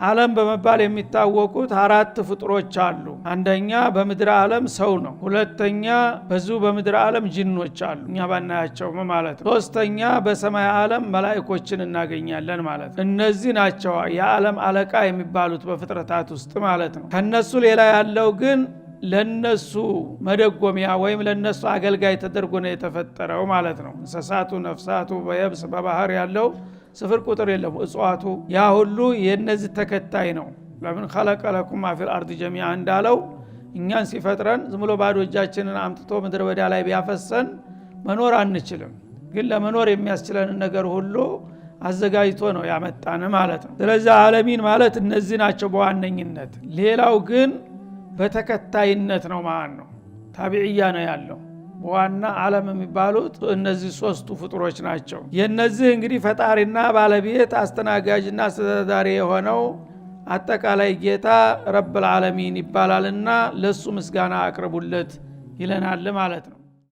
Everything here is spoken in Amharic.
ዓለም በመባል የሚታወቁት አራት ፍጥሮች አሉ። አንደኛ በምድር ዓለም ሰው ነው። ሁለተኛ በዙ በምድር ዓለም ጂኖች አሉ እኛ ባናያቸው ማለት ነው። ሶስተኛ በሰማይ ዓለም መላእክቶችን እናገኛለን ማለት ነው። እነዚህ ናቸው የዓለም አለቃ የሚባሉት በፍጥረታት ውስጥ ማለት ነው። ከነሱ ሌላ ያለው ግን ለነሱ መደጎሚያ ወይም ለነሱ አገልጋይ ተደርጎ ነው የተፈጠረው ማለት ነው። እንስሳቱ፣ ነፍሳቱ፣ በየብስ በባህር ያለው ስፍር ቁጥር የለም። እጽዋቱ ያ ሁሉ የነዚህ ተከታይ ነው። ለምን خلق لكم ما في الارض جميعا እንዳለው እኛን ሲፈጥረን ዝም ብሎ ባዶ እጃችንን አምጥቶ ምድር በዳ ላይ ቢያፈሰን መኖር አንችልም። ግን ለመኖር የሚያስችለን ነገር ሁሉ አዘጋጅቶ ነው ያመጣን ማለት ነው። ስለዚህ ዓለሚን ማለት እነዚህ ናቸው በዋነኝነት። ሌላው ግን በተከታይነት ነው ማለት ነው። ታቢዕያ ነው ያለው። ዋና ዓለም የሚባሉት እነዚህ ሶስቱ ፍጥሮች ናቸው። የነዚህ እንግዲህ ፈጣሪና ባለቤት አስተናጋጅና አስተዳዳሪ የሆነው አጠቃላይ ጌታ ረብል ዓለሚን ይባላልና ለሱ ምስጋና አቅርቡለት ይለናል ማለት ነው።